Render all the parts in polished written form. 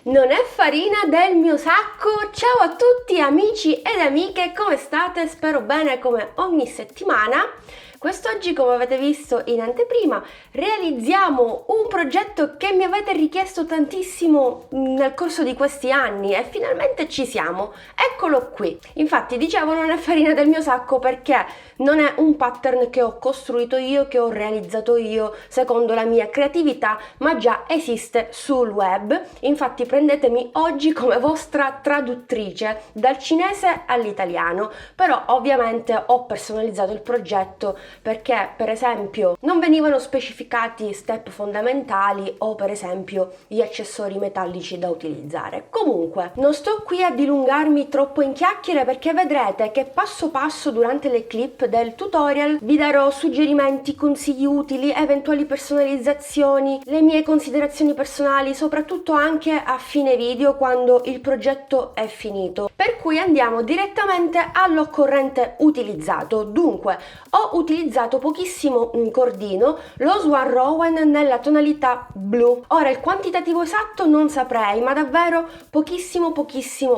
Non è farina del mio sacco. Ciao a tutti amici ed amiche, come state? Spero bene come ogni settimana. Quest'oggi, come avete visto in anteprima, realizziamo un progetto che mi avete richiesto tantissimo nel corso di questi anni e finalmente ci siamo. Eccolo qui. Infatti dicevo non è farina del mio sacco perché non è un pattern che ho costruito io, che ho realizzato io secondo la mia creatività, ma già esiste sul web. Infatti prendetemi oggi come vostra traduttrice dal cinese all'italiano, però ovviamente ho personalizzato il progetto perché per esempio non venivano specificati step fondamentali o per esempio gli accessori metallici da utilizzare. Comunque non sto qui a dilungarmi troppo in chiacchiere perché vedrete che passo passo durante le clip del tutorial vi darò suggerimenti, consigli utili, eventuali personalizzazioni, le mie considerazioni personali, soprattutto anche a fine video quando il progetto è finito. Per cui andiamo direttamente all'occorrente utilizzato. Dunque ho utilizzato pochissimo un cordino, lo Swan Rowan nella tonalità blu. Ora il quantitativo esatto non saprei, ma davvero pochissimo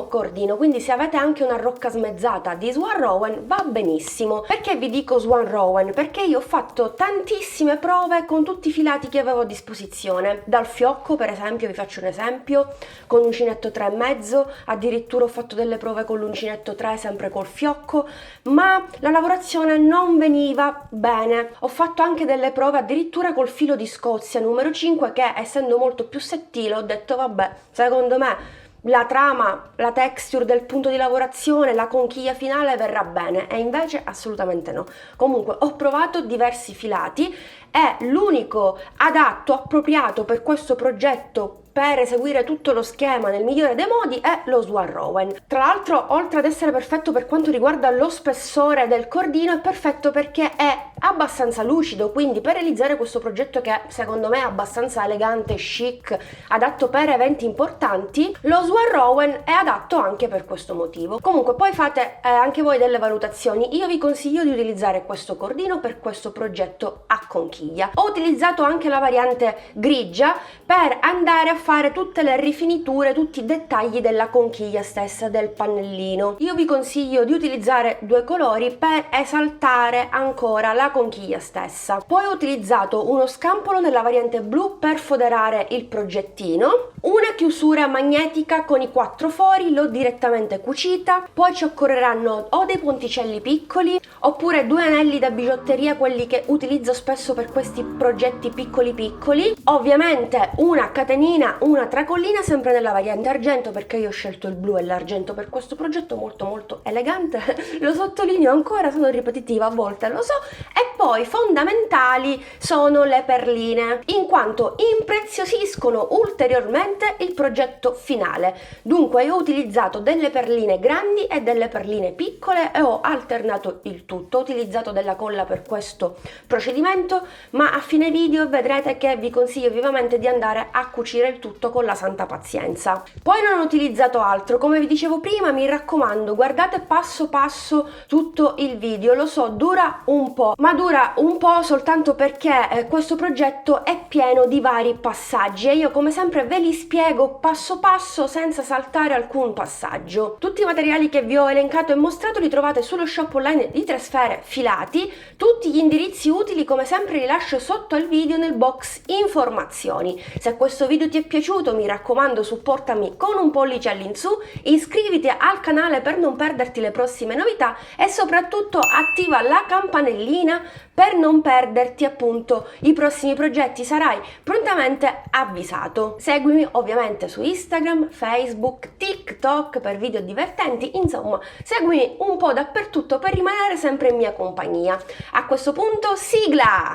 cordino, quindi se avete anche una rocca smezzata di Swan Rowan va benissimo. Perché vi dico Swan Rowan? Perché io ho fatto tantissime prove con tutti i filati che avevo a disposizione, dal fiocco per esempio, vi faccio un esempio, con uncinetto 3,5, addirittura ho fatto delle prove con l'uncinetto 3 sempre col fiocco, ma la lavorazione non veniva bene. Ho fatto anche delle prove addirittura col filo di Scozia numero 5 che, essendo molto più sottile, ho detto vabbè, secondo me la trama, la texture del punto di lavorazione, la conchiglia finale verrà bene, e invece assolutamente no. Comunque ho provato diversi filati e l'unico adatto, appropriato per questo progetto per eseguire tutto lo schema nel migliore dei modi è lo Swan Rowan. Tra l'altro, oltre ad essere perfetto per quanto riguarda lo spessore del cordino, è perfetto perché è abbastanza lucido, quindi per realizzare questo progetto che secondo me è abbastanza elegante, chic, adatto per eventi importanti, lo Swan Rowan è adatto anche per questo motivo. Comunque poi fate anche voi delle valutazioni. Io vi consiglio di utilizzare questo cordino per questo progetto a conchiglia. Ho utilizzato anche la variante grigia per andare a fare tutte le rifiniture, tutti i dettagli della conchiglia stessa del pannellino. Io vi consiglio di utilizzare due colori per esaltare ancora la conchiglia stessa. Poi ho utilizzato uno scampolo nella variante blu per foderare il progettino, una chiusura magnetica con i 4 fori, l'ho direttamente cucita, poi ci occorreranno o dei ponticelli piccoli oppure 2 anelli da bigiotteria, quelli che utilizzo spesso per questi progetti piccoli, ovviamente una catenina, una tracollina sempre nella variante argento perché io ho scelto il blu e l'argento per questo progetto molto elegante, lo sottolineo ancora, sono ripetitiva a volte, lo so. E poi fondamentali sono le perline, in quanto impreziosiscono ulteriormente il progetto finale. Dunque io ho utilizzato delle perline grandi e delle perline piccole e ho alternato il tutto. Ho utilizzato della colla per questo procedimento, ma a fine video vedrete che vi consiglio vivamente di andare a cucire il tutto con la santa pazienza. Poi non ho utilizzato altro, come vi dicevo prima, mi raccomando, guardate passo passo tutto il video. Lo so, dura un po', ma dura un po' soltanto perché questo progetto è pieno di vari passaggi e io come sempre ve li spiego passo passo senza saltare alcun passaggio. Tutti i materiali che vi ho elencato e mostrato li trovate sullo shop online di Tresfere Filati. Tutti gli indirizzi utili come sempre li lascio sotto al video nel box informazioni. Se questo video ti è piaciuto, mi raccomando, supportami con un pollice all'insù, iscriviti al canale per non perderti le prossime novità e soprattutto attiva la campanellina per non perderti appunto i prossimi progetti, sarai prontamente avvisato. Seguimi ovviamente su Instagram, Facebook, TikTok per video divertenti, insomma seguimi un po' dappertutto per rimanere sempre in mia compagnia. A questo punto sigla!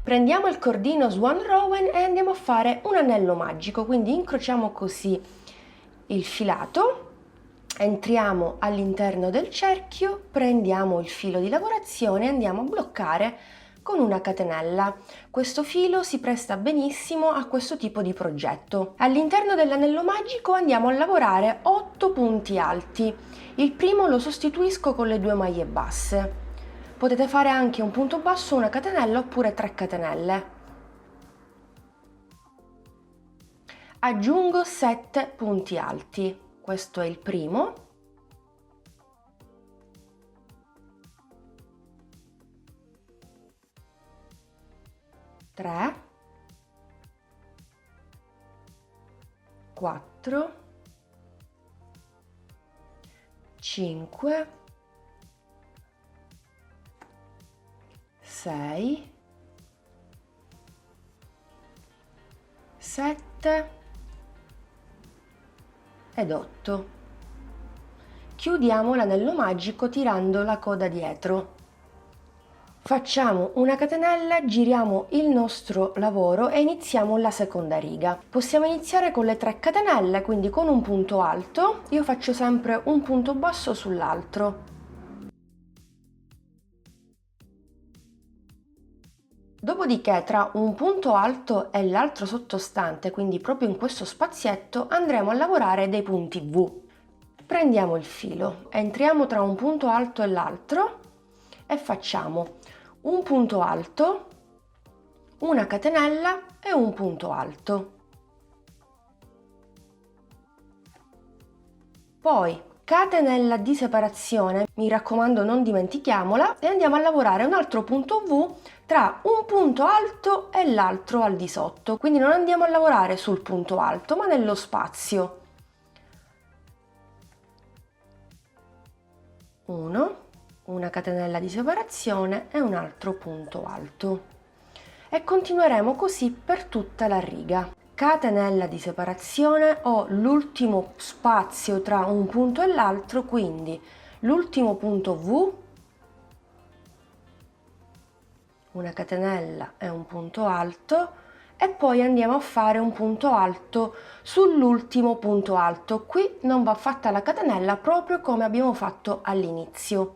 Prendiamo il cordino Swan Rowan e andiamo a fare un anello magico, quindi incrociamo così il filato, entriamo all'interno del cerchio, prendiamo il filo di lavorazione e andiamo a bloccare con una catenella. Questo filo si presta benissimo a questo tipo di progetto. All'interno dell'anello magico andiamo a lavorare 8 punti alti. Il primo lo sostituisco con le 2 maglie basse. Potete fare anche un punto basso, una catenella oppure 3 catenelle. Aggiungo 7 punti alti. Questo è il primo. Tre, 4, 5, 6, 7 ed 8. Chiudiamo l'anello magico tirando la coda dietro. Facciamo una catenella, giriamo il nostro lavoro e iniziamo la seconda riga. Possiamo iniziare con le 3 catenelle, quindi con un punto alto. Io faccio sempre un punto basso sull'altro. Dopodiché tra un punto alto e l'altro sottostante, quindi proprio in questo spazietto, andremo a lavorare dei punti V. Prendiamo il filo, entriamo tra un punto alto e l'altro e facciamo un punto alto, una catenella e un punto alto. Poi catenella di separazione, mi raccomando non dimentichiamola, e andiamo a lavorare un altro punto V tra un punto alto e l'altro al di sotto, quindi non andiamo a lavorare sul punto alto ma nello spazio. 1, una catenella di separazione e un altro punto alto, e continueremo così per tutta la riga. Catenella di separazione, ho l'ultimo spazio tra un punto e l'altro, quindi l'ultimo punto V, una catenella e un punto alto, e poi andiamo a fare un punto alto sull'ultimo punto alto. Qui non va fatta la catenella proprio come abbiamo fatto all'inizio.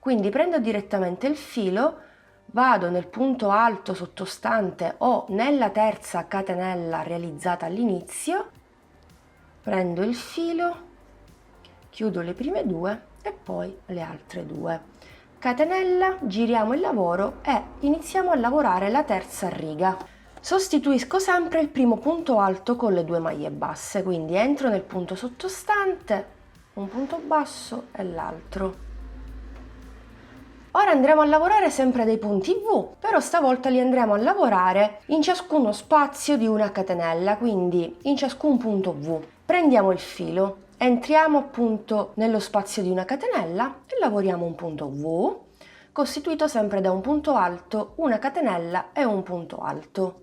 Quindi prendo direttamente il filo, vado nel punto alto sottostante o nella terza catenella realizzata all'inizio, prendo il filo, chiudo le prime 2 e poi le altre 2. Catenella, giriamo il lavoro e iniziamo a lavorare la terza riga. Sostituisco sempre il primo punto alto con le 2 maglie basse, quindi entro nel punto sottostante, un punto basso e l'altro. Ora andremo a lavorare sempre dei punti V, però stavolta li andremo a lavorare in ciascuno spazio di una catenella, quindi in ciascun punto V. Prendiamo il filo, entriamo appunto nello spazio di una catenella e lavoriamo un punto V, costituito sempre da un punto alto, una catenella e un punto alto.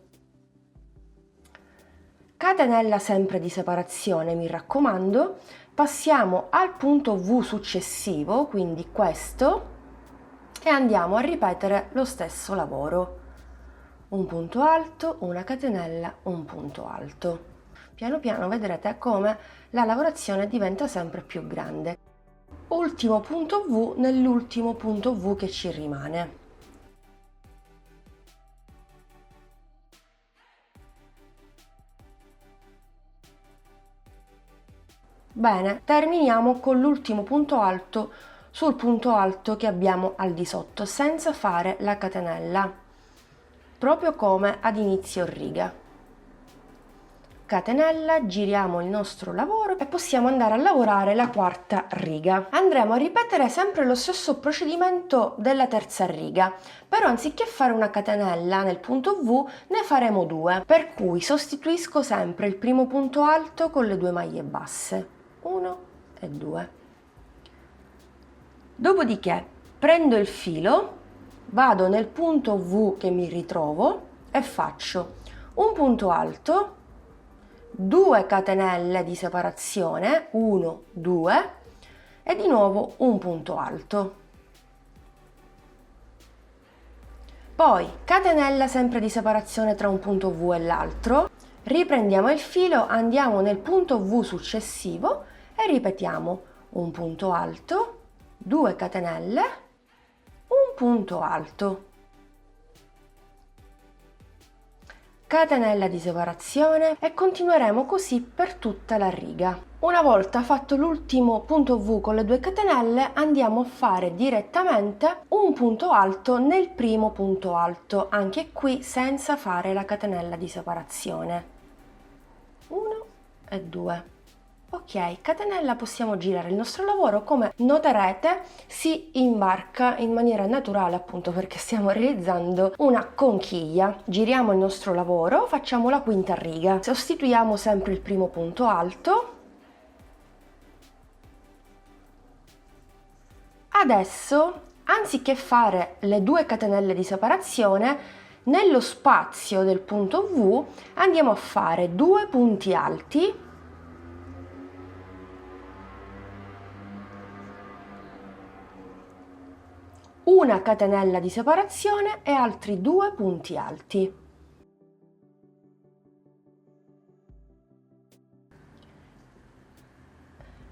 Catenella sempre di separazione, mi raccomando, passiamo al punto V successivo, quindi questo, e andiamo a ripetere lo stesso lavoro. Un punto alto, una catenella, un punto alto. Piano piano vedrete come la lavorazione diventa sempre più grande. Ultimo punto V nell'ultimo punto V che ci rimane. Bene, terminiamo con l'ultimo punto alto sul punto alto che abbiamo al di sotto, senza fare la catenella, proprio come ad inizio riga. Catenella, giriamo il nostro lavoro e possiamo andare a lavorare la quarta riga. Andremo a ripetere sempre lo stesso procedimento della terza riga, però anziché fare una catenella nel punto V ne faremo 2, per cui sostituisco sempre il primo punto alto con le 2 maglie basse, 1 e 2. Dopodiché prendo il filo, vado nel punto V che mi ritrovo e faccio un punto alto, 2 catenelle di separazione, 1, 2 e di nuovo un punto alto. Poi catenella sempre di separazione tra un punto V e l'altro, riprendiamo il filo, andiamo nel punto V successivo e ripetiamo un punto alto, 2 catenelle, un punto alto. catenella di separazione e continueremo così per tutta la riga. Una volta fatto l'ultimo punto V con le 2 catenelle, andiamo a fare direttamente un punto alto nel primo punto alto, anche qui senza fare la catenella di separazione. 1 e 2. Ok, catenella, possiamo girare il nostro lavoro. Come noterete si imbarca in maniera naturale, appunto perché stiamo realizzando una conchiglia. Giriamo il nostro lavoro, facciamo la quinta riga, sostituiamo sempre il primo punto alto. Adesso, anziché fare le 2 catenelle di separazione, nello spazio del punto V andiamo a fare 2 punti alti, una catenella di separazione e altri 2 punti alti.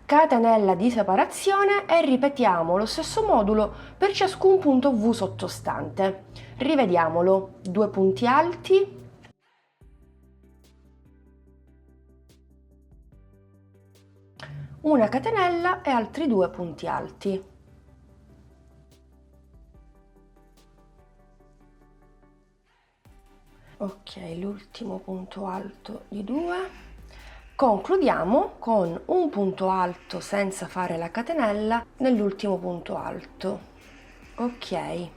Catenella di separazione e ripetiamo lo stesso modulo per ciascun punto V sottostante. Rivediamolo: 2 punti alti, una catenella e altri 2 punti alti. Ok, l'ultimo punto alto di 2. Concludiamo con un punto alto senza fare la catenella nell'ultimo punto alto. Ok,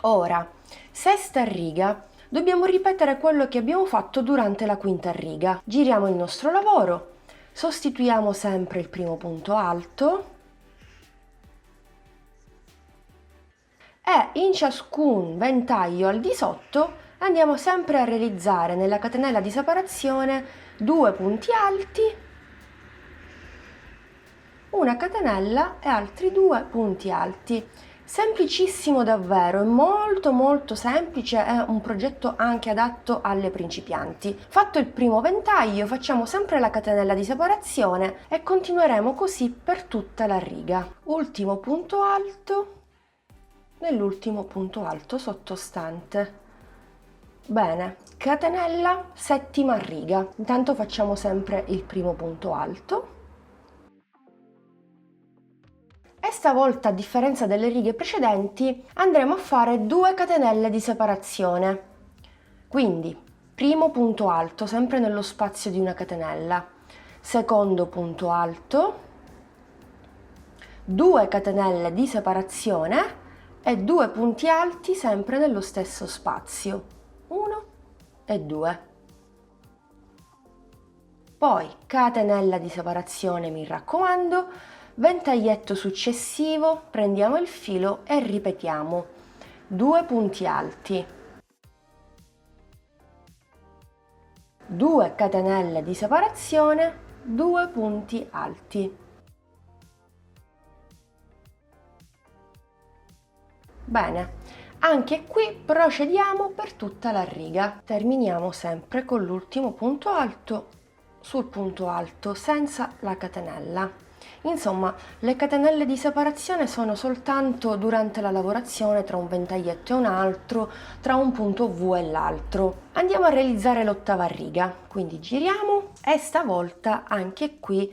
ora sesta riga, dobbiamo ripetere quello che abbiamo fatto durante la quinta riga. Giriamo il nostro lavoro, sostituiamo sempre il primo punto alto e in ciascun ventaglio al di sotto andiamo sempre a realizzare nella catenella di separazione 2 punti alti, una catenella e altri 2 punti alti. Semplicissimo davvero, è molto semplice, è un progetto anche adatto alle principianti. Fatto il primo ventaglio, facciamo sempre la catenella di separazione e continueremo così per tutta la riga. Ultimo punto alto nell'ultimo punto alto sottostante. Bene, catenella, settima riga. Intanto facciamo sempre il primo punto alto e stavolta, a differenza delle righe precedenti, andremo a fare 2 catenelle di separazione. Quindi primo punto alto sempre nello spazio di una catenella, secondo punto alto, 2 catenelle di separazione e 2 punti alti sempre nello stesso spazio, 1 e 2. Poi catenella di separazione, mi raccomando, ventaglietto successivo, prendiamo il filo e ripetiamo 2 punti alti, 2 catenelle di separazione, 2 punti alti. Bene, anche qui procediamo per tutta la riga. Terminiamo sempre con l'ultimo punto alto sul punto alto senza la catenella. Insomma, le catenelle di separazione sono soltanto durante la lavorazione tra un ventaglietto e un altro, tra un punto V e l'altro. Andiamo a realizzare l'ottava riga, quindi giriamo e stavolta anche qui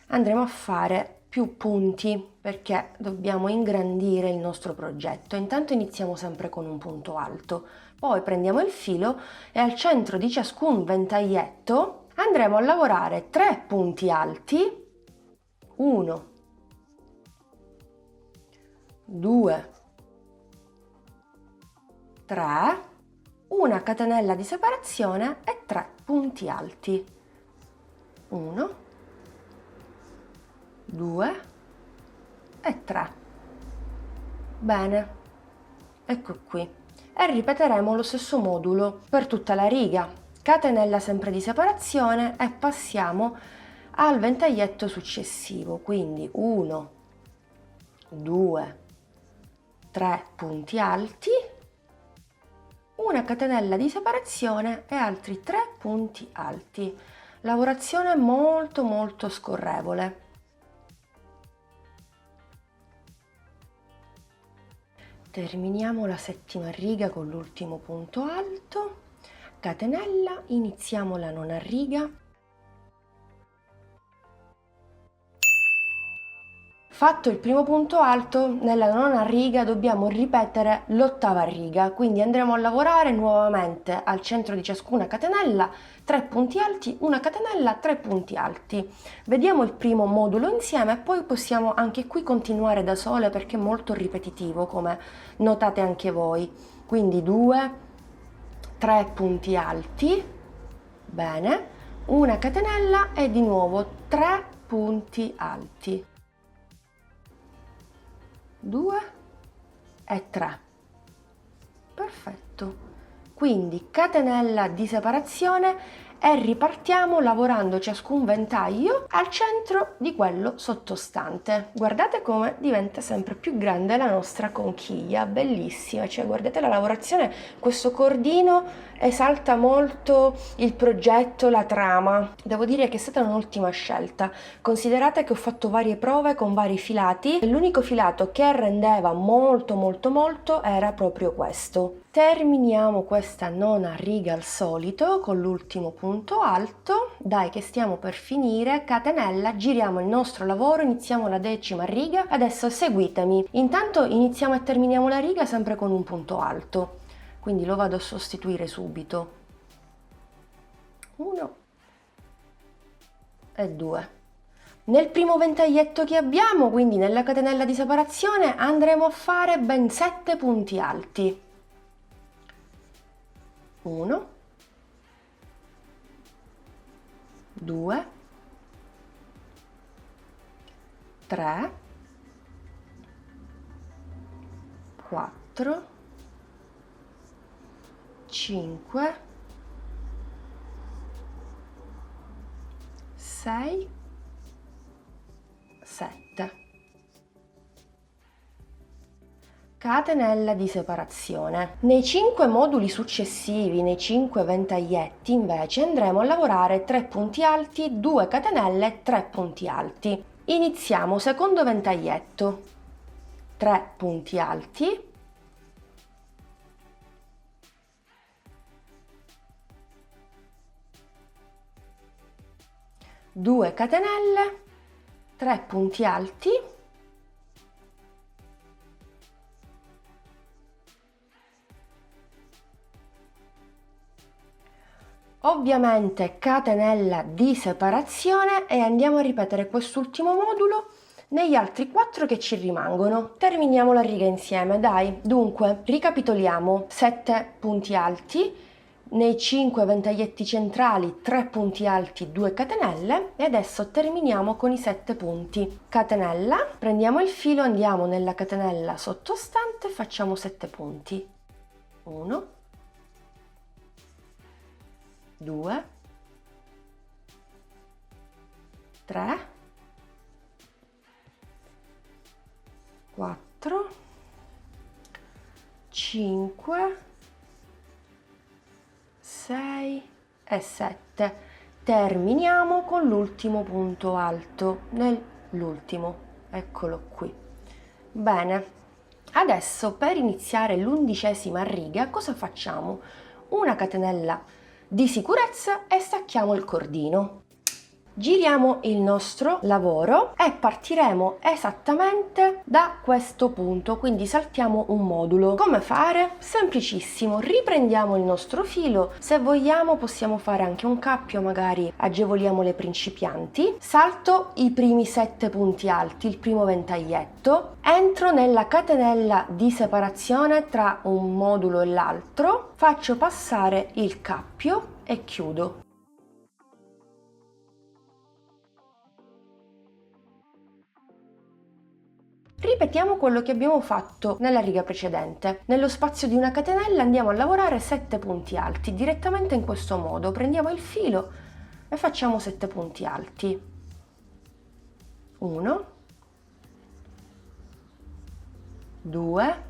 andremo a fare più punti perché dobbiamo ingrandire il nostro progetto. Intanto iniziamo sempre con un punto alto, poi prendiamo il filo e al centro di ciascun ventaglietto andremo a lavorare 3 punti alti, 1, 2, 3, una catenella di separazione e 3 punti alti, 1, 2 e 3. Bene, ecco qui. E ripeteremo lo stesso modulo per tutta la riga. Catenella sempre di separazione e passiamo al ventaglietto successivo, quindi 1, 2, 3 punti alti, una catenella di separazione e altri 3 punti alti. Lavorazione molto scorrevole. Terminiamo la settima riga con l'ultimo punto alto catenella, iniziamo la nona riga. Fatto il primo punto alto, nella nona riga dobbiamo ripetere l'ottava riga, quindi andremo a lavorare nuovamente al centro di ciascuna catenella, 3 punti alti, una catenella, 3 punti alti. Vediamo il primo modulo insieme e poi possiamo anche qui continuare da sole perché è molto ripetitivo, come notate anche voi. Quindi 2, 3 punti alti, bene, una catenella e di nuovo 3 punti alti. 2 e 3. Perfetto. Quindi catenella di separazione e ripartiamo lavorando ciascun ventaglio al centro di quello sottostante. Guardate come diventa sempre più grande la nostra conchiglia, bellissima, cioè guardate la lavorazione, questo cordino esalta molto il progetto, la trama. Devo dire che è stata un'ottima scelta. Considerate che ho fatto varie prove con vari filati e l'unico filato che rendeva molto era proprio questo. Terminiamo questa nona riga al solito con l'ultimo punto alto. Dai che stiamo per finire, catenella, giriamo il nostro lavoro, iniziamo la 10ª riga. Adesso seguitemi. Intanto iniziamo e terminiamo la riga sempre con un punto alto. Quindi lo vado a sostituire subito. 1 e 2. Nel primo ventaglietto che abbiamo, quindi nella catenella di separazione, andremo a fare ben 7 punti alti. 1, 2, 3, 4, 5, 6, 7. Catenella di separazione. Nei 5 moduli successivi, nei 5 ventaglietti, invece andremo a lavorare 3 punti alti, 2 catenelle, 3 punti alti. Iniziamo secondo ventaglietto. 3 punti alti. 2 catenelle, 3 punti alti, ovviamente catenella di separazione e andiamo a ripetere quest'ultimo modulo negli altri 4 che ci rimangono. Terminiamo la riga insieme, dai. Dunque, ricapitoliamo: 7 punti alti, nei 5 ventaglietti centrali 3 punti alti, 2 catenelle e adesso terminiamo con i 7 punti. Catenella, prendiamo il filo, andiamo nella catenella sottostante, facciamo 7 punti. 1, 2, 3, 4, 5, 6 e 7. Terminiamo con l'ultimo punto alto, nell'ultimo, eccolo qui. Bene, adesso per iniziare l'11ª riga cosa facciamo? Una catenella di sicurezza e stacchiamo il cordino. Giriamo il nostro lavoro e partiremo esattamente da questo punto, quindi saltiamo un modulo. Come fare? Semplicissimo, riprendiamo il nostro filo, se vogliamo possiamo fare anche un cappio, magari agevoliamo le principianti. Salto i primi 7 punti alti, il primo ventaglietto, entro nella catenella di separazione tra un modulo e l'altro, faccio passare il cappio e chiudo. Ripetiamo quello che abbiamo fatto nella riga precedente. Nello spazio di una catenella andiamo a lavorare 7 punti alti, direttamente in questo modo. Prendiamo il filo e facciamo 7 punti alti. 1, 2,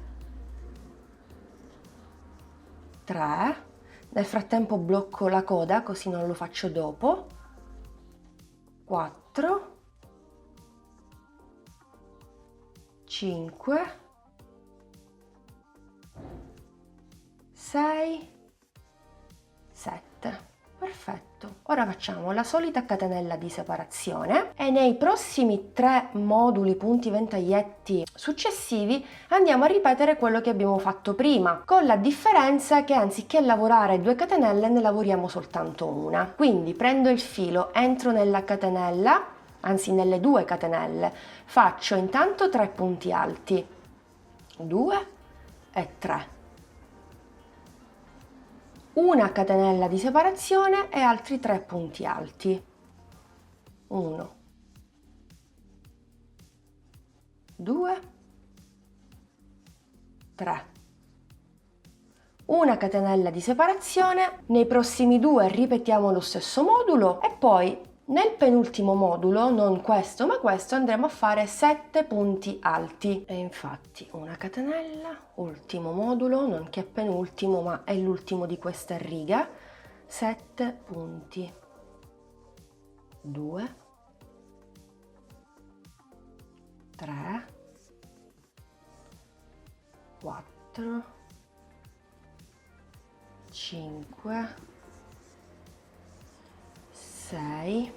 3. Nel frattempo blocco la coda così non lo faccio dopo. 4, 5, 6, 7. Ora facciamo la solita catenella di separazione e nei prossimi 3 moduli punti ventaglietti successivi andiamo a ripetere quello che abbiamo fatto prima, con la differenza che anziché lavorare 2 catenelle ne lavoriamo soltanto una. Quindi prendo il filo, entro nella catenella, anzi nelle 2 catenelle, faccio intanto 3 punti alti, 2 e 3. Una catenella di separazione e altri 3 punti alti, 1, 2, 3. Una catenella di separazione, nei prossimi 2 ripetiamo lo stesso modulo e poi nel penultimo modulo, non questo ma questo, andremo a fare 7 punti alti. E infatti una catenella, ultimo modulo, non che penultimo ma è l'ultimo di questa riga, 7 punti, 2, 3, 4, 5, 6,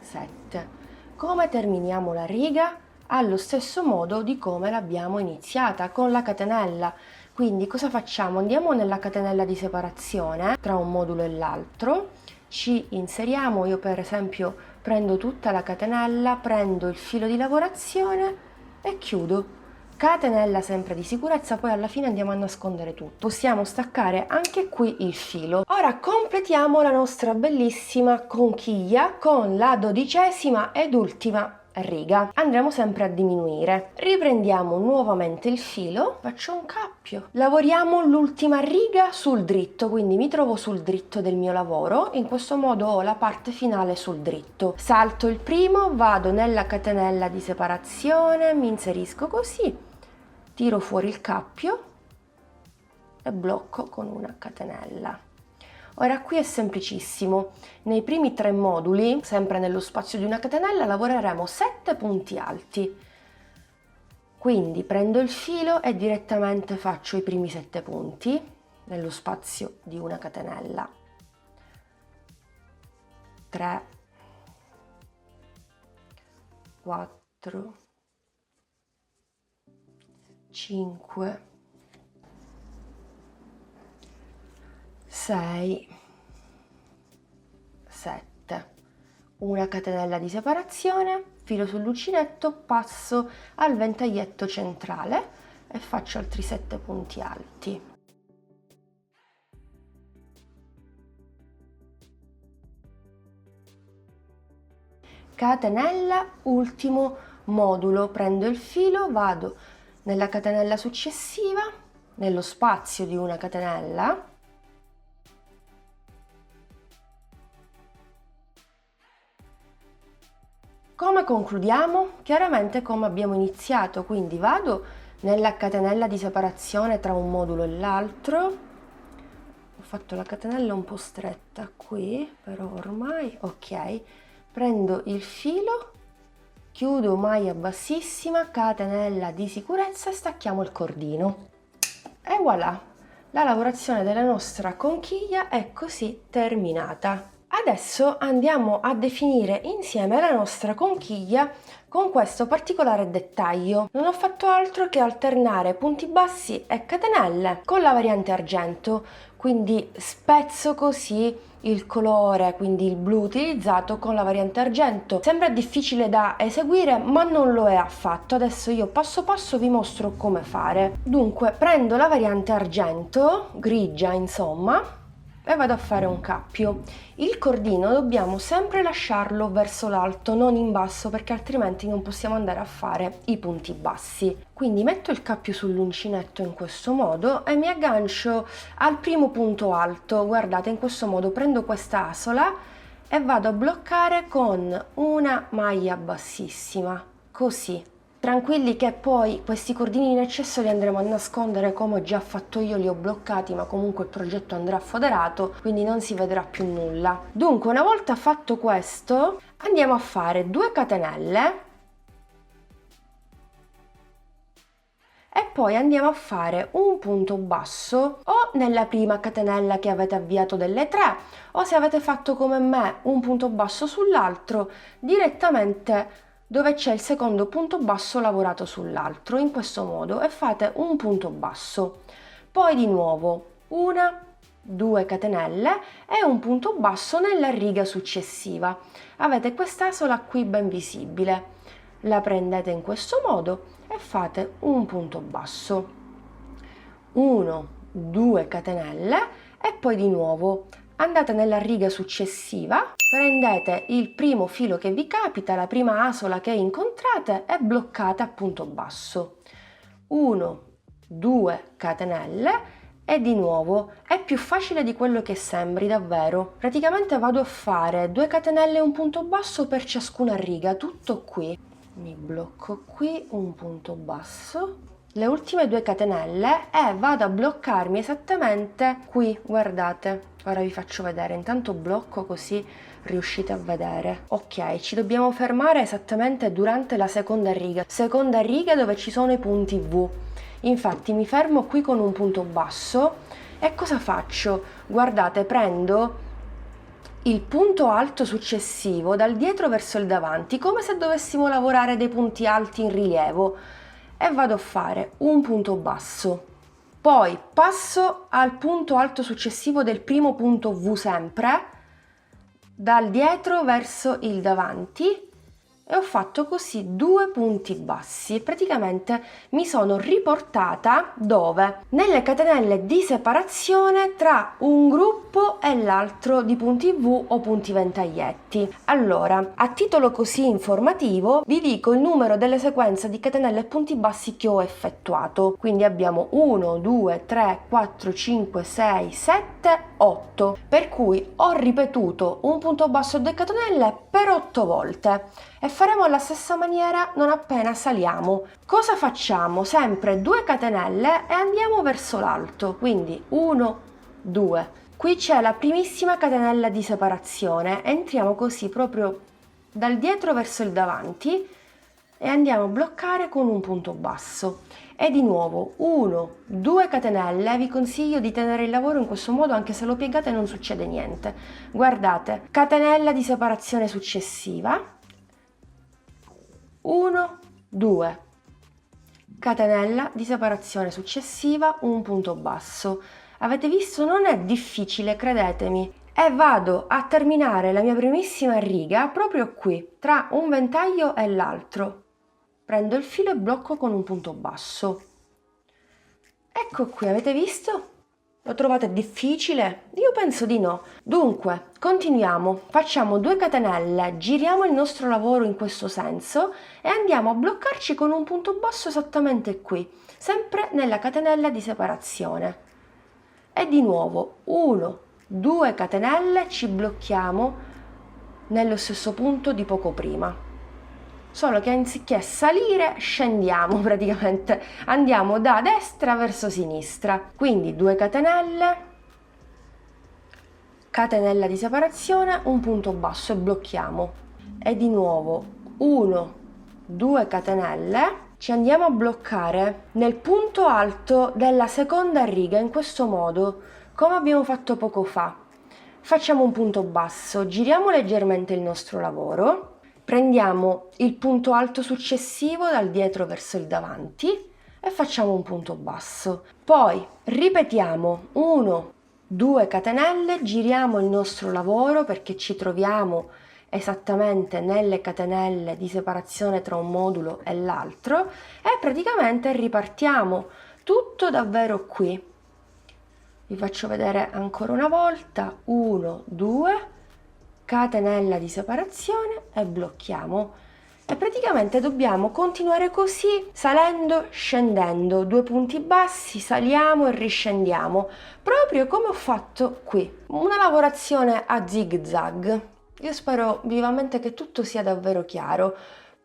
7. Come terminiamo la riga? Allo stesso modo di come l'abbiamo iniziata, con la catenella. Quindi cosa facciamo? Andiamo nella catenella di separazione tra un modulo e l'altro, ci inseriamo, io per esempio prendo tutta la catenella, prendo il filo di lavorazione e chiudo. Catenella sempre di sicurezza, poi alla fine andiamo a nascondere tutto. Possiamo staccare anche qui il filo. Ora completiamo la nostra bellissima conchiglia con la 12ª ed ultima riga. Andremo sempre a diminuire. Riprendiamo nuovamente il filo, faccio un cappio. Lavoriamo l'ultima riga sul dritto, quindi mi trovo sul dritto del mio lavoro. In questo modo ho la parte finale sul dritto. Salto il primo, vado nella catenella di separazione, mi inserisco così, tiro fuori il cappio e blocco con una catenella. Ora qui è semplicissimo, nei primi 3 moduli, sempre nello spazio di una catenella, lavoreremo 7 punti alti. Quindi prendo il filo e direttamente faccio i primi 7 punti nello spazio di una catenella. 3, 4, 5, 6, 7, una catenella di separazione, filo sull'uncinetto, passo al ventaglietto centrale e faccio altri 7 punti alti. Catenella, ultimo modulo, prendo il filo, vado nella catenella successiva, nello spazio di una catenella, come concludiamo? Chiaramente come abbiamo iniziato, quindi vado nella catenella di separazione tra un modulo e l'altro, ho fatto la catenella un po' stretta qui, però ormai ok, prendo il filo, chiudo maglia bassissima, catenella di sicurezza e stacchiamo il cordino. E voilà, la lavorazione della nostra conchiglia è così terminata. Adesso andiamo a definire insieme la nostra conchiglia con questo particolare dettaglio. Non ho fatto altro che alternare punti bassi e catenelle con la variante argento, quindi spezzo così il colore, quindi il blu utilizzato con la variante argento. Sembra difficile da eseguire, ma non lo è affatto. Adesso io passo passo vi mostro come fare. Dunque prendo la variante argento, grigia insomma, e vado a fare un cappio. Il cordino dobbiamo sempre lasciarlo verso l'alto, non in basso, perché altrimenti non possiamo andare a fare i punti bassi. Quindi metto il cappio sull'uncinetto in questo modo e mi aggancio al primo punto alto. Guardate, in questo modo prendo questa asola e vado a bloccare con una maglia bassissima, così. Tranquilli che poi questi cordini in eccesso li andremo a nascondere, come ho già fatto io, li ho bloccati, ma comunque il progetto andrà foderato, quindi non si vedrà più nulla. Dunque, una volta fatto questo, andiamo a fare 2 catenelle e poi andiamo a fare un punto basso o o nella prima catenella che avete avviato delle 3, o se avete fatto come me un punto basso sull'altro, direttamente dove c'è il secondo punto basso lavorato sull'altro, in questo modo, e fate un punto basso. Poi di nuovo 1, 2 catenelle e un punto basso nella riga successiva. Avete quest'asola qui ben visibile. La prendete in questo modo e fate un punto basso. 1, 2 catenelle e poi di nuovo andate nella riga successiva, prendete il primo filo che vi capita, la prima asola che incontrate e bloccate a punto basso. 1, 2 catenelle e di nuovo è più facile di quello che sembri, davvero. Praticamente vado a fare 2 catenelle e un punto basso per ciascuna riga, tutto qui. Mi blocco qui, un punto basso, le ultime 2 catenelle e vado a bloccarmi esattamente qui, guardate. Ora vi faccio vedere, intanto blocco così riuscite a vedere. Ok, ci dobbiamo fermare esattamente durante la seconda riga dove ci sono i punti V. Infatti mi fermo qui con un punto basso e cosa faccio? Guardate, prendo il punto alto successivo dal dietro verso il davanti, come se dovessimo lavorare dei punti alti in rilievo, e vado a fare un punto basso. Poi passo al punto alto successivo del primo punto V sempre, dal dietro verso il davanti, e ho fatto così 2 punti bassi e praticamente mi sono riportata dove? Nelle catenelle di separazione tra un gruppo e l'altro di punti V o punti ventaglietti. Allora, a titolo così informativo vi dico il numero delle sequenze di catenelle e punti bassi che ho effettuato. Quindi abbiamo 1, 2, 3, 4, 5, 6, 7, 8, per cui ho ripetuto un punto basso e 2 catenelle per 8 volte. E faremo alla stessa maniera non appena saliamo. Cosa facciamo? Sempre 2 catenelle e andiamo verso l'alto, quindi 1, 2. Qui c'è la primissima catenella di separazione, entriamo così proprio dal dietro verso il davanti e andiamo a bloccare con un punto basso. E di nuovo 1, 2 catenelle, vi consiglio di tenere il lavoro in questo modo anche se lo piegate non succede niente. Guardate, catenella di separazione successiva, 1, 2, catenella di separazione successiva, un punto basso. Avete visto? Non è difficile, credetemi. E vado a terminare la mia primissima riga proprio qui, tra un ventaglio e l'altro. Prendo il filo e blocco con un punto basso. Ecco qui, avete visto? Lo trovate difficile? Io penso di no. Dunque, continuiamo. Facciamo 2 catenelle, giriamo il nostro lavoro in questo senso e andiamo a bloccarci con un punto basso esattamente qui, sempre nella catenella di separazione. E di nuovo 1, 2 catenelle, ci blocchiamo nello stesso punto di poco prima. Solo che anziché salire scendiamo praticamente, andiamo da destra verso sinistra, quindi 2 catenelle, catenella di separazione, un punto basso e blocchiamo, e di nuovo 1, 2 catenelle, ci andiamo a bloccare nel punto alto della seconda riga in questo modo, come abbiamo fatto poco fa. Facciamo un punto basso, giriamo leggermente il nostro lavoro, prendiamo il punto alto successivo dal dietro verso il davanti e facciamo un punto basso. Poi ripetiamo 1, 2 catenelle, giriamo il nostro lavoro perché ci troviamo esattamente nelle catenelle di separazione tra un modulo e l'altro e praticamente ripartiamo tutto davvero qui. Vi faccio vedere ancora una volta, 1, 2, catenella di separazione e blocchiamo. E praticamente dobbiamo continuare così, salendo, scendendo, 2 punti bassi, saliamo e riscendiamo, proprio come ho fatto qui. Una lavorazione a zig zag. Io spero vivamente che tutto sia davvero chiaro.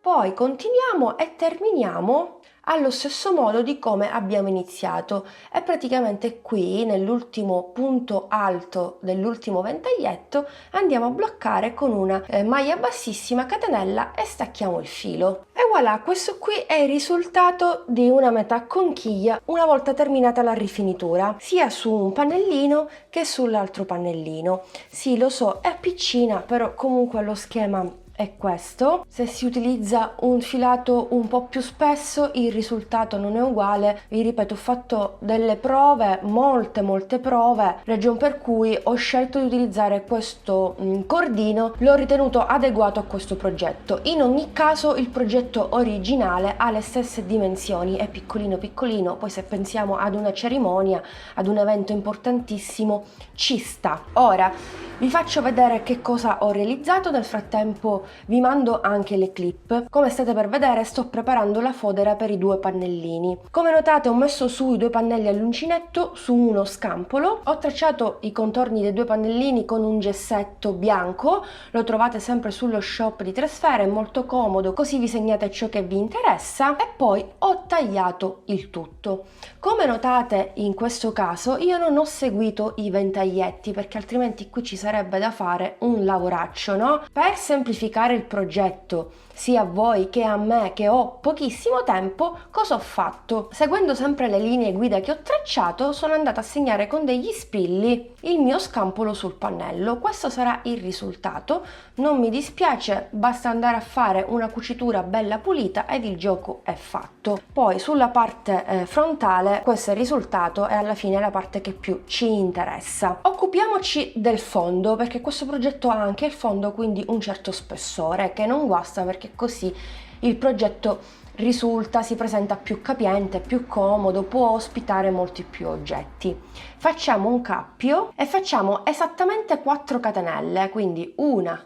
Poi continuiamo e terminiamo allo stesso modo di come abbiamo iniziato, e praticamente qui nell'ultimo punto alto dell'ultimo ventaglietto andiamo a bloccare con una maglia bassissima, catenella e stacchiamo il filo. E voilà, questo qui è il risultato di una metà conchiglia una volta terminata la rifinitura, sia su un pannellino che sull'altro pannellino. Sì, lo so, è piccina, però comunque lo schema è questo. Se si utilizza un filato un po' più spesso il risultato non è uguale. Vi ripeto, ho fatto delle prove, molte prove, ragion per cui ho scelto di utilizzare questo cordino, l'ho ritenuto adeguato a questo progetto. In ogni caso il progetto originale ha le stesse dimensioni, è piccolino piccolino, poi se pensiamo ad una cerimonia, ad un evento importantissimo, ci sta. Ora vi faccio vedere che cosa ho realizzato, nel frattempo vi mando anche le clip. Come state per vedere sto preparando la fodera per i due pannellini. Come notate ho messo su i due pannelli all'uncinetto su uno scampolo, ho tracciato i contorni dei due pannellini con un gessetto bianco, lo trovate sempre sullo shop di Tresfera, è molto comodo, così vi segnate ciò che vi interessa, e poi ho tagliato il tutto. Come notate in questo caso io non ho seguito i ventaglietti perché altrimenti qui ci sarebbe da fare un lavoraccio, no? Per semplificare il progetto sia a voi che a me che ho pochissimo tempo, cosa ho fatto? Seguendo sempre le linee guida che ho tracciato, sono andata a segnare con degli spilli il mio scampolo sul pannello. Questo sarà il risultato, non mi dispiace, basta andare a fare una cucitura bella pulita ed il gioco è fatto. Poi sulla parte frontale questo è il risultato e alla fine è la parte che più ci interessa. Occupiamoci del fondo, perché questo progetto ha anche il fondo, quindi un certo spessore che non guasta, perché così il progetto si presenta più capiente, più comodo, può ospitare molti più oggetti. Facciamo un cappio e facciamo esattamente 4 catenelle, quindi 1,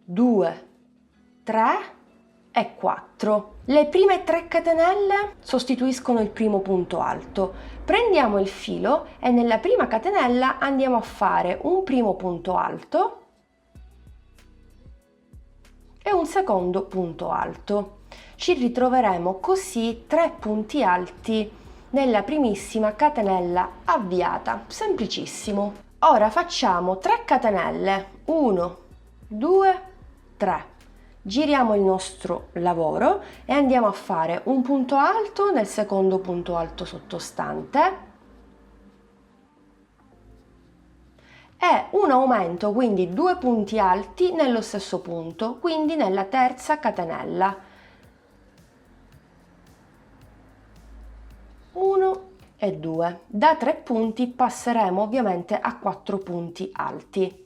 2, 3 e 4. Le prime 3 catenelle sostituiscono il primo punto alto. Prendiamo il filo e nella prima catenella andiamo a fare un primo punto alto e un secondo punto alto. Ci ritroveremo così 3 punti alti nella primissima catenella avviata, semplicissimo. Ora facciamo 3 catenelle, 1, 2, 3. Giriamo il nostro lavoro e andiamo a fare un punto alto nel secondo punto alto sottostante e un aumento, quindi 2 punti alti nello stesso punto, quindi nella terza catenella. 1 e 2. Da 3 punti passeremo ovviamente a 4 punti alti.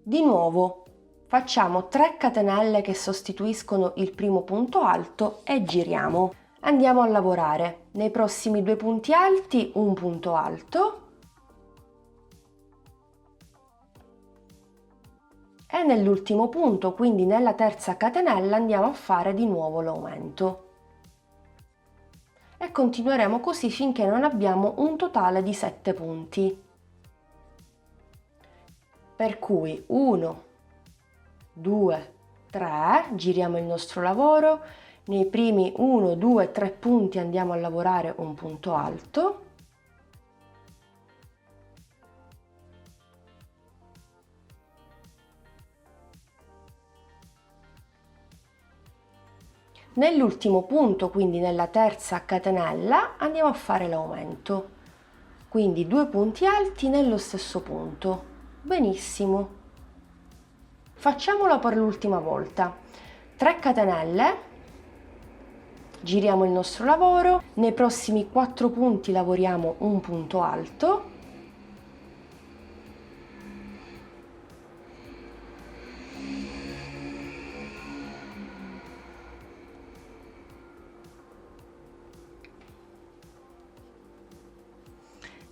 Di nuovo facciamo 3 catenelle che sostituiscono il primo punto alto e giriamo. Andiamo a lavorare. Nei prossimi 2 punti alti un punto alto e nell'ultimo punto, quindi nella terza catenella, andiamo a fare di nuovo l'aumento. E continueremo così finché non abbiamo un totale di 7 punti. Per cui 1, 2, 3, giriamo il nostro lavoro, nei primi 1, 2, 3 punti andiamo a lavorare un punto alto, nell'ultimo punto, quindi nella terza catenella, andiamo a fare l'aumento, quindi 2 punti alti nello stesso punto. Benissimo, facciamolo per l'ultima volta. 3 catenelle, giriamo il nostro lavoro, nei prossimi 4 punti lavoriamo un punto alto,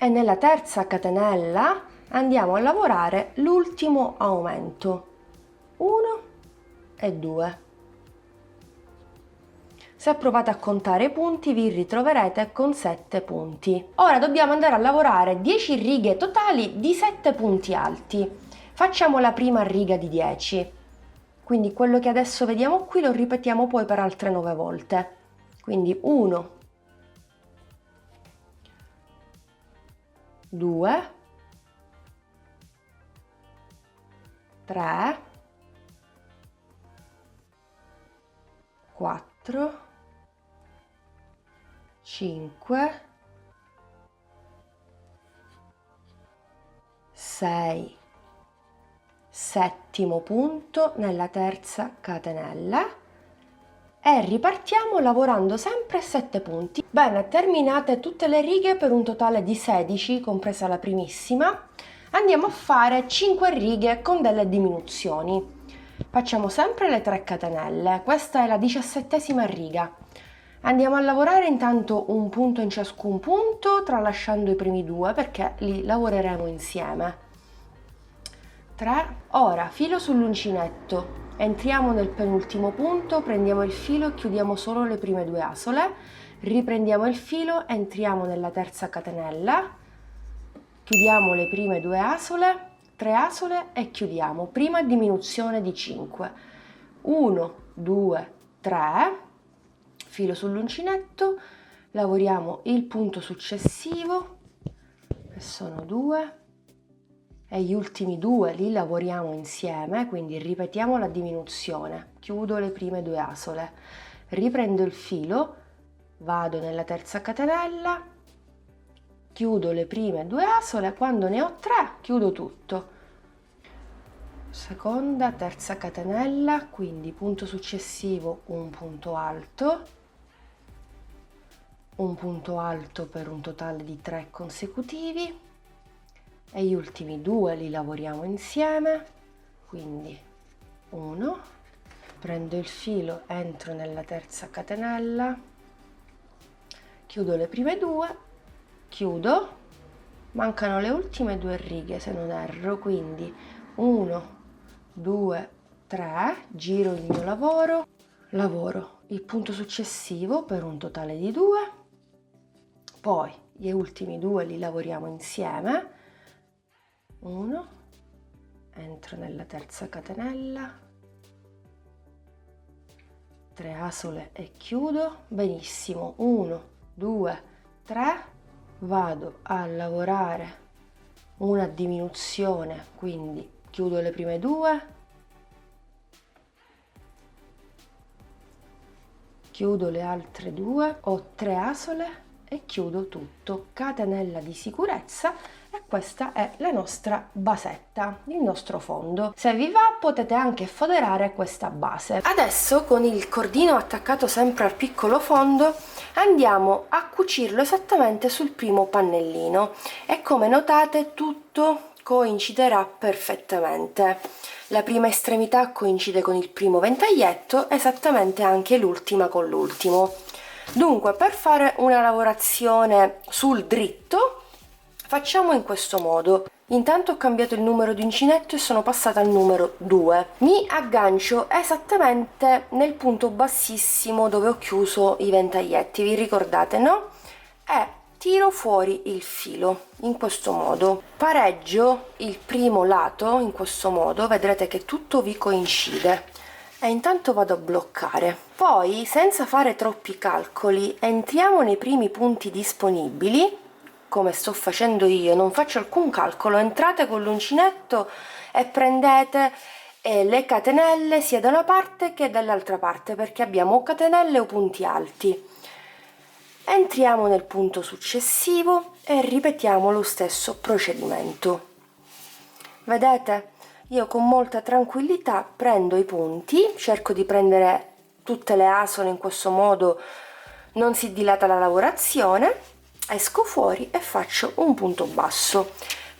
e nella terza catenella andiamo a lavorare l'ultimo aumento, 1 e 2. Se provate a contare i punti vi ritroverete con 7 punti. Ora dobbiamo andare a lavorare 10 righe totali di 7 punti alti. Facciamo la prima riga di 10. Quindi quello che adesso vediamo qui lo ripetiamo poi per altre 9 volte. Quindi 1, 2, 3, 4, 5, 6, settimo punto nella terza catenella e ripartiamo lavorando sempre 7 punti. Bene, terminate tutte le righe per un totale di 16, compresa la primissima. Andiamo a fare 5 righe con delle diminuzioni. Facciamo sempre le 3 catenelle, questa è la 17ª riga. Andiamo a lavorare intanto un punto in ciascun punto, tralasciando i primi 2 perché li lavoreremo insieme. 3. Ora filo sull'uncinetto, entriamo nel penultimo punto, prendiamo il filo e chiudiamo solo le prime 2 asole, riprendiamo il filo, entriamo nella terza catenella, chiudiamo le prime 2 asole, 3 asole e chiudiamo, prima diminuzione di 5, 1, 2, 3, filo sull'uncinetto, lavoriamo il punto successivo, che sono 2, e gli ultimi 2 li lavoriamo insieme, quindi ripetiamo la diminuzione, chiudo le prime 2 asole, riprendo il filo, vado nella terza catenella, chiudo le prime 2 asole, quando ne ho 3 chiudo tutto, seconda, terza catenella, quindi punto successivo, un punto alto per un totale di 3 consecutivi, e gli ultimi 2 li lavoriamo insieme, quindi 1, prendo il filo, entro nella terza catenella, chiudo le prime 2, chiudo, mancano le ultime 2 righe se non erro, quindi 1, 2, 3, giro il mio lavoro, lavoro il punto successivo per un totale di 2, poi gli ultimi 2 li lavoriamo insieme, 1, entro nella terza catenella, 3 asole e chiudo, benissimo, 1, 2, 3, vado a lavorare una diminuzione, quindi chiudo le prime 2, chiudo le altre 2, ho 3 asole e chiudo tutto, catenella di sicurezza, e questa è la nostra basetta, il nostro fondo. Se vi va potete anche foderare questa base. Adesso con il cordino attaccato sempre al piccolo fondo andiamo a cucirlo esattamente sul primo pannellino e come notate tutto coinciderà perfettamente. La prima estremità coincide con il primo ventaglietto, esattamente anche l'ultima con l'ultimo. Dunque, per fare una lavorazione sul dritto facciamo in questo modo. Intanto ho cambiato il numero di uncinetto e sono passata al numero 2. Mi aggancio esattamente nel punto bassissimo dove ho chiuso i ventaglietti, vi ricordate, no? E tiro fuori il filo in questo modo. Pareggio il primo lato in questo modo, vedrete che tutto vi coincide. E intanto vado a bloccare. Poi, senza fare troppi calcoli, entriamo nei primi punti disponibili, come sto facendo io, non faccio alcun calcolo, entrate con l'uncinetto e prendete le catenelle sia da una parte che dall'altra parte, perché abbiamo o catenelle o punti alti. Entriamo nel punto successivo e ripetiamo lo stesso procedimento. Vedete? Io con molta tranquillità prendo i punti, cerco di prendere tutte le asole, in questo modo non si dilata la lavorazione, esco fuori e faccio un punto basso.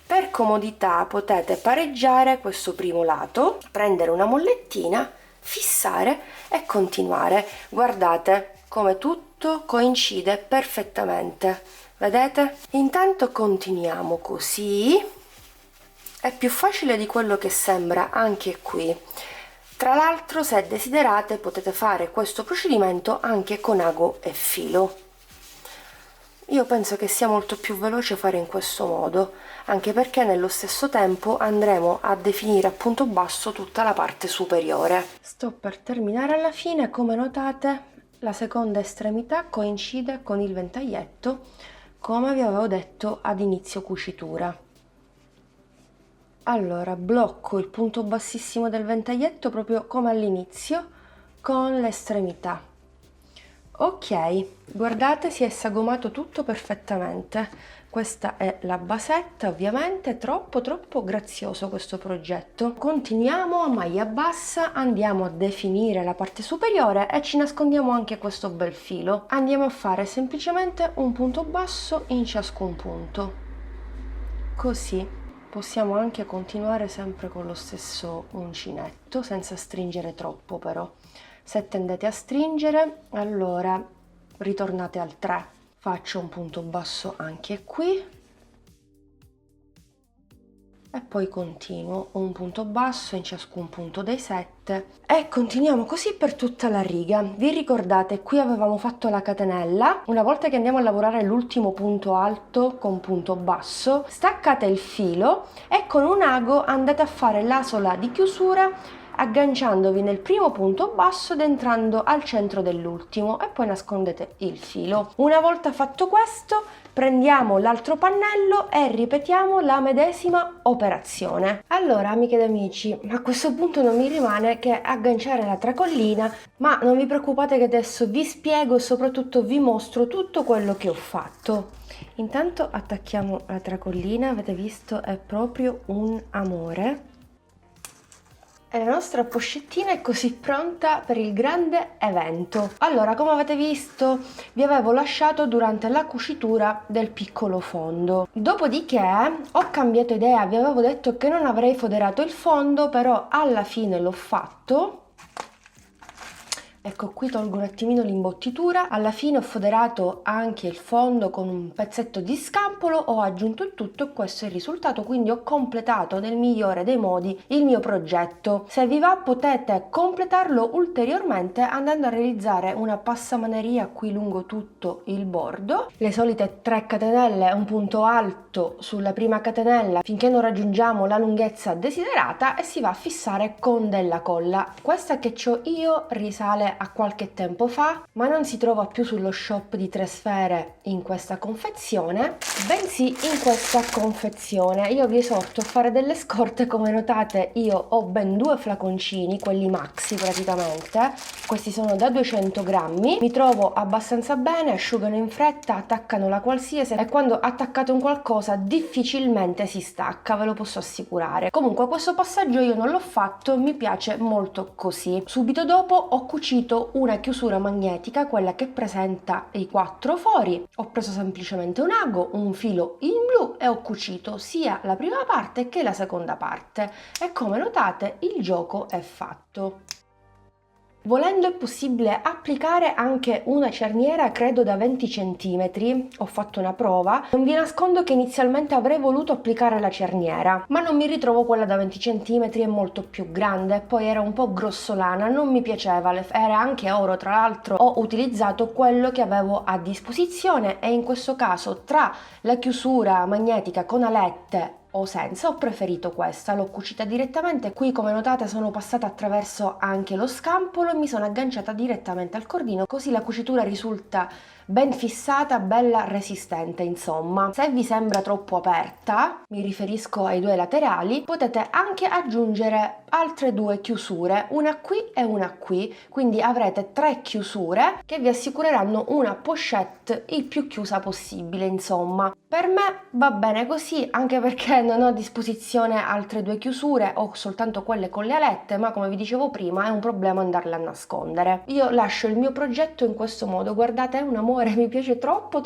Per comodità potete pareggiare questo primo lato, prendere una mollettina, fissare e continuare. Guardate come tutto coincide perfettamente, vedete? Intanto continuiamo così. È più facile di quello che sembra anche qui. Tra l'altro, se desiderate, potete fare questo procedimento anche con ago e filo. Io penso che sia molto più veloce fare in questo modo, anche perché nello stesso tempo andremo a definire a punto basso tutta la parte superiore. Sto per terminare alla fine, come notate la seconda estremità coincide con il ventaglietto, come vi avevo detto ad inizio cucitura. Allora blocco il punto bassissimo del ventaglietto proprio come all'inizio con l'estremità. Ok, guardate, si è sagomato tutto perfettamente. Questa è la basetta, ovviamente, troppo grazioso questo progetto. Continuiamo a maglia bassa, andiamo a definire la parte superiore e ci nascondiamo anche questo bel filo. Andiamo a fare semplicemente un punto basso in ciascun punto. Così possiamo anche continuare sempre con lo stesso uncinetto, senza stringere troppo però. Se tendete a stringere, allora ritornate al 3. Faccio un punto basso anche qui e poi continuo un punto basso in ciascun punto dei 7 e continuiamo così per tutta la riga. Vi ricordate, qui avevamo fatto la catenella. Una volta che andiamo a lavorare l'ultimo punto alto con punto basso, staccate il filo e con un ago andate a fare l'asola di chiusura agganciandovi nel primo punto basso ed entrando al centro dell'ultimo e poi nascondete il filo. Una volta fatto questo, prendiamo l'altro pannello e ripetiamo la medesima operazione. Allora, amiche ed amici, a questo punto non mi rimane che agganciare la tracollina, ma non vi preoccupate che adesso vi spiego e soprattutto vi mostro tutto quello che ho fatto. Intanto attacchiamo la tracollina, avete visto, è proprio un amore. E la nostra pochettina è così pronta per il grande evento. Allora, come avete visto, vi avevo lasciato durante la cucitura del piccolo fondo. Dopodiché ho cambiato idea, vi avevo detto che non avrei foderato il fondo, però alla fine l'ho fatto. Ecco, qui tolgo un attimino l'imbottitura. Alla fine ho foderato anche il fondo con un pezzetto di scampolo, ho aggiunto il tutto e questo è il risultato, quindi ho completato nel migliore dei modi il mio progetto. Se vi va potete completarlo ulteriormente andando a realizzare una passamaneria qui lungo tutto il bordo, le solite 3 catenelle, un punto alto sulla prima catenella finché non raggiungiamo la lunghezza desiderata e si va a fissare con della colla. Questa che ho io risale a qualche tempo fa, ma non si trova più sullo shop di Tresfere in questa confezione, bensì in questa confezione. Io vi esorto a fare delle scorte. Come notate io ho ben 2 flaconcini, quelli maxi praticamente, questi sono da 200 grammi, mi trovo abbastanza bene, asciugano in fretta, attaccano la qualsiasi e quando attaccate un qualcosa difficilmente si stacca, ve lo posso assicurare. Comunque questo passaggio io non l'ho fatto, mi piace molto così. Subito dopo ho cucito una chiusura magnetica, quella che presenta i 4 fori. Ho preso semplicemente un ago, un filo in blu e ho cucito sia la prima parte che la seconda parte e come notate il gioco è fatto. Volendo è possibile applicare anche una cerniera credo da 20 cm, ho fatto una prova, non vi nascondo che inizialmente avrei voluto applicare la cerniera, ma non mi ritrovo quella da 20 cm, è molto più grande, poi era un po' grossolana, non mi piaceva, era anche oro, tra l'altro ho utilizzato quello che avevo a disposizione e in questo caso tra la chiusura magnetica con alette o senza ho preferito questa, l'ho cucita direttamente. Qui come notate sono passata attraverso anche lo scampolo e mi sono agganciata direttamente al cordino, così la cucitura risulta ben fissata, bella resistente insomma. Se vi sembra troppo aperta, mi riferisco ai 2 laterali, potete anche aggiungere altre 2 chiusure, una qui e una qui, quindi avrete 3 chiusure che vi assicureranno una pochette il più chiusa possibile insomma. Per me va bene così, anche perché non ho a disposizione altre 2 chiusure, ho soltanto quelle con le alette, ma come vi dicevo prima è un problema andarle a nascondere. Io lascio il mio progetto in questo modo, guardate, è un amore, mi piace troppo,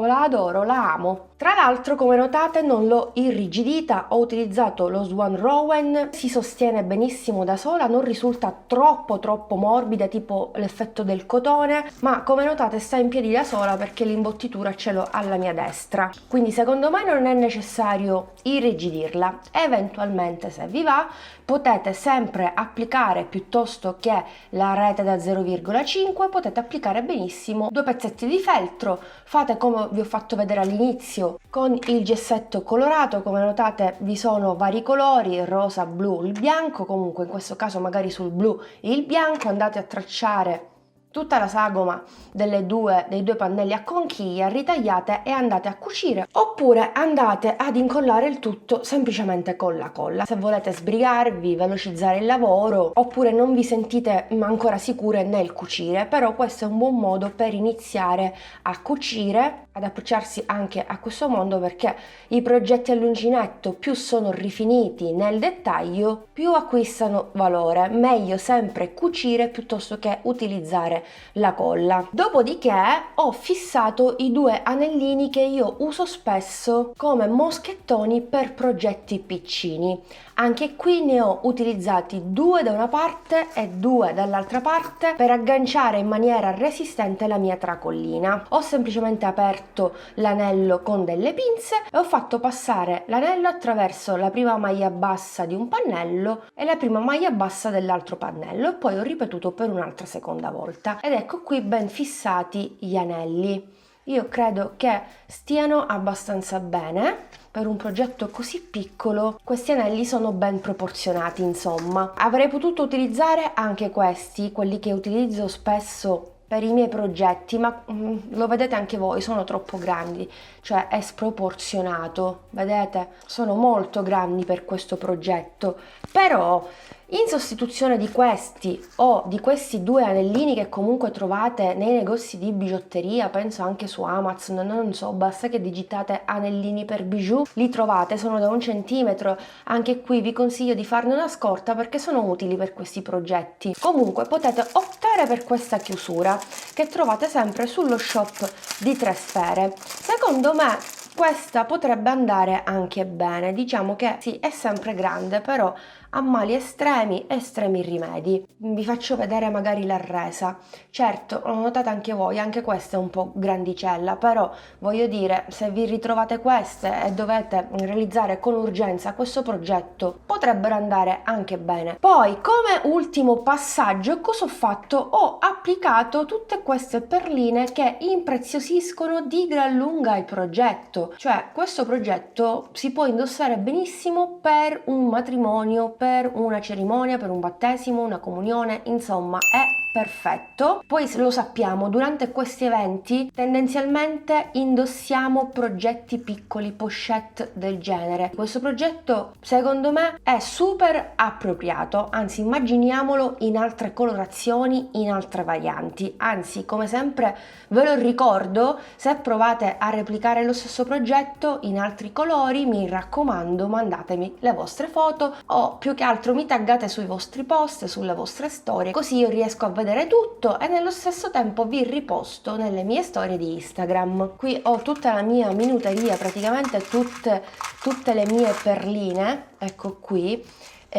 la adoro, la amo. Tra l'altro, come notate, non l'ho irrigidita, ho utilizzato lo Swan Rowan, si sostiene benissimo da sola, non risulta troppo morbida tipo l'effetto del cotone, ma come notate sta in piedi da sola perché l'imbottitura ce l'ho alla mia destra. quindi secondo me non è necessario irrigidirla. Eventualmente, se vi va, potete sempre applicare, piuttosto che la rete da 0,5, potete applicare benissimo 2 pezzetti di feltro. Fate come vi ho fatto vedere all'inizio con il gessetto colorato. Come notate vi sono vari colori, il rosa, blu, il bianco. Comunque in questo caso magari sul blu il bianco. Andate a tracciare tutta la sagoma dei due pannelli a conchiglia, ritagliate e andate a cucire, oppure andate ad incollare il tutto semplicemente con la colla. Se volete sbrigarvi, velocizzare il lavoro, oppure non vi sentite ancora sicure nel cucire, però questo è un buon modo per iniziare a cucire, ad approcciarsi anche a questo mondo, perché i progetti all'uncinetto più sono rifiniti nel dettaglio, più acquistano valore. Meglio sempre cucire piuttosto che utilizzare la colla. Dopodiché ho fissato i 2 anellini che io uso spesso come moschettoni per progetti piccini. Anche qui ne ho utilizzati 2 da una parte e 2 dall'altra parte per agganciare in maniera resistente la mia tracollina. Ho semplicemente aperto l'anello con delle pinze e ho fatto passare l'anello attraverso la prima maglia bassa di un pannello e la prima maglia bassa dell'altro pannello, e poi ho ripetuto per un'altra seconda volta, ed ecco qui ben fissati gli anelli. Io credo che stiano abbastanza bene. Per un progetto così piccolo questi anelli sono ben proporzionati, insomma. Avrei potuto utilizzare anche questi, quelli che utilizzo spesso per i miei progetti, ma lo vedete anche voi, sono troppo grandi, cioè è sproporzionato, vedete? Sono molto grandi per questo progetto, però in sostituzione di questi o di questi 2 anellini che comunque trovate nei negozi di bigiotteria, penso anche su Amazon, non so, basta che digitate anellini per bijou, li trovate, sono da 1 centimetro. Anche qui vi consiglio di farne una scorta perché sono utili per questi progetti. Comunque potete optare per questa chiusura che trovate sempre sullo shop di Tre Sfere. Secondo me questa potrebbe andare anche bene, diciamo che sì, è sempre grande, però a mali estremi, estremi rimedi. Vi faccio vedere magari la resa. Certo, lo notate anche voi, anche questa è un po' grandicella, però voglio dire, se vi ritrovate queste e dovete realizzare con urgenza questo progetto, potrebbero andare anche bene. Poi, come ultimo passaggio, cosa ho fatto? Ho applicato tutte queste perline che impreziosiscono di gran lunga il progetto. Cioè, questo progetto si può indossare benissimo per un matrimonio, per una cerimonia, per un battesimo, una comunione, insomma è perfetto. Poi lo sappiamo, durante questi eventi tendenzialmente indossiamo progetti piccoli, pochette del genere. Questo progetto secondo me è super appropriato, anzi immaginiamolo in altre colorazioni, in altre varianti. Anzi, come sempre ve lo ricordo, se provate a replicare lo stesso progetto in altri colori, mi raccomando, mandatemi le vostre foto o più che altro mi taggate sui vostri post, sulle vostre storie, così io riesco a vedere tutto e nello stesso tempo vi riposto nelle mie storie di Instagram. Qui ho tutta la mia minuteria, praticamente tutte le mie perline, ecco qui.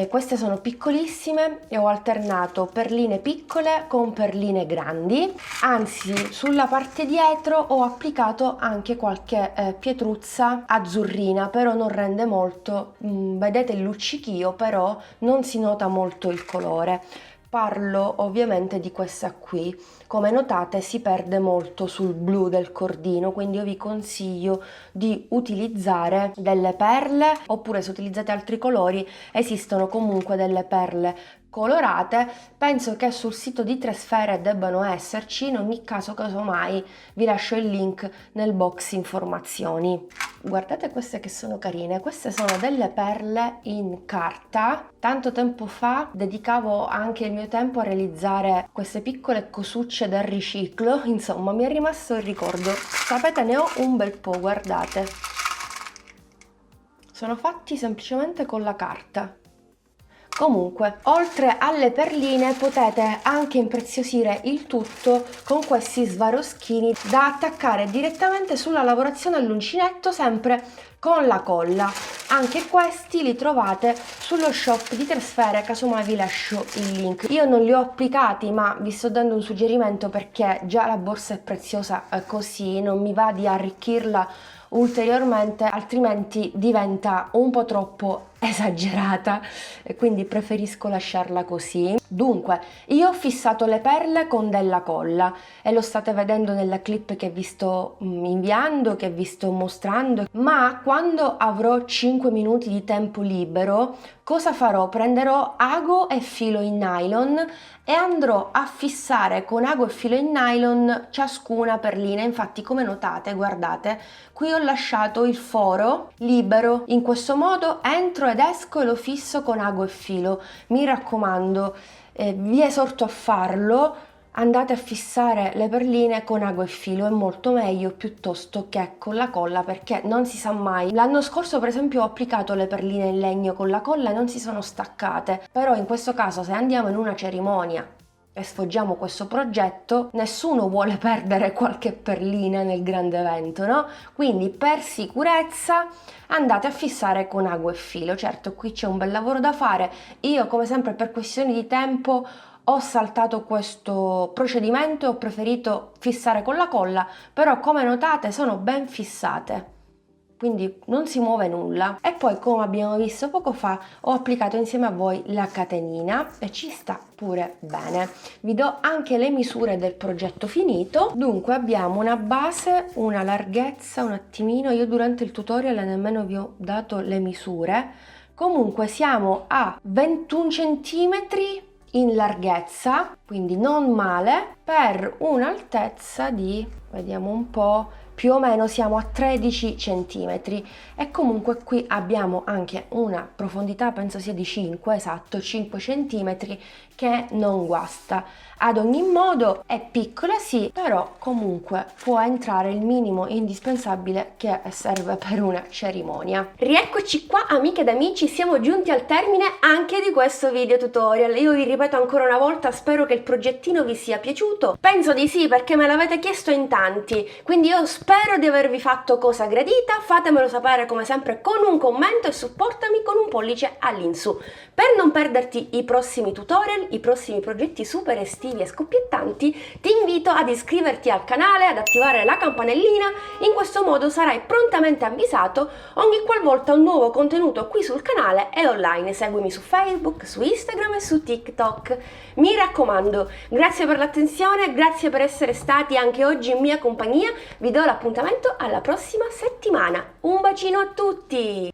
Queste sono piccolissime e ho alternato perline piccole con perline grandi, anzi sulla parte dietro ho applicato anche qualche pietruzza azzurrina, però non rende molto, vedete il luccichio, però non si nota molto il colore. Parlo ovviamente di questa qui, come notate si perde molto sul blu del cordino, quindi io vi consiglio di utilizzare delle perle, oppure se utilizzate altri colori esistono comunque delle perle colorate. Penso che sul sito di Tre Sfere debbano esserci, in ogni caso casomai vi lascio il link nel box informazioni. Guardate queste che sono carine, queste sono delle perle in carta. Tanto tempo fa dedicavo anche il mio tempo a realizzare queste piccole cosucce da riciclo, insomma mi è rimasto il ricordo. Sapete, ne ho un bel po', guardate. Sono fatti semplicemente con la carta. Comunque, oltre alle perline potete anche impreziosire il tutto con questi svaroschini da attaccare direttamente sulla lavorazione all'uncinetto, sempre con la colla. Anche questi li trovate sullo shop di Tre Sfere, casomai vi lascio il link. Io non li ho applicati, ma vi sto dando un suggerimento perché già la borsa è preziosa così, non mi va di arricchirla ulteriormente, altrimenti diventa un po' troppo esagerata e quindi preferisco lasciarla così. Dunque, io ho fissato le perle con della colla e lo state vedendo nella clip che vi sto inviando, che vi sto mostrando, ma quando avrò 5 minuti di tempo libero, cosa farò? Prenderò ago e filo in nylon e andrò a fissare con ago e filo in nylon ciascuna perlina. Infatti, come notate, guardate, qui ho lasciato il foro libero. In questo modo entro ed esco e lo fisso con ago e filo. Mi raccomando, vi esorto a farlo. Andate a fissare le perline con ago e filo, è molto meglio piuttosto che con la colla, perché non si sa mai. L'anno scorso per esempio ho applicato le perline in legno con la colla e non si sono staccate, però in questo caso se andiamo in una cerimonia e sfoggiamo questo progetto, nessuno vuole perdere qualche perlina nel grande evento, no? Quindi per sicurezza andate a fissare con ago e filo. Certo, qui c'è un bel lavoro da fare. Io, come sempre, per questioni di tempo ho saltato questo procedimento e ho preferito fissare con la colla, però come notate sono ben fissate, quindi non si muove nulla. E poi, come abbiamo visto poco fa, ho applicato insieme a voi la catenina e ci sta pure bene. Vi do anche le misure del progetto finito. Dunque abbiamo una base, una larghezza un attimino, io durante il tutorial nemmeno vi ho dato le misure, comunque siamo a 21 centimetri in larghezza, quindi non male, per un'altezza di, vediamo un po', più o meno siamo a 13 centimetri e comunque qui abbiamo anche una profondità, penso sia di 5, esatto, 5 centimetri, che non guasta. Ad ogni modo è piccola sì, però comunque può entrare il minimo indispensabile che serve per una cerimonia. Rieccoci qua amiche ed amici, siamo giunti al termine anche di questo video tutorial. Io vi ripeto ancora una volta, spero che il progettino vi sia piaciuto. Penso di sì, perché me l'avete chiesto in tanti, quindi io spero di avervi fatto cosa gradita. Fatemelo sapere come sempre con un commento e supportami con un pollice all'insù. Per non perderti i prossimi tutorial, i prossimi progetti super estivi e scoppiettanti, ti invito ad iscriverti al canale, ad attivare la campanellina. In questo modo sarai prontamente avvisato ogni qualvolta un nuovo contenuto qui sul canale è online. Seguimi su Facebook, su Instagram e su TikTok. Mi raccomando, grazie per l'attenzione, grazie per essere stati anche oggi in mia compagnia. Vi do l'appuntamento alla prossima settimana. Un bacino a tutti!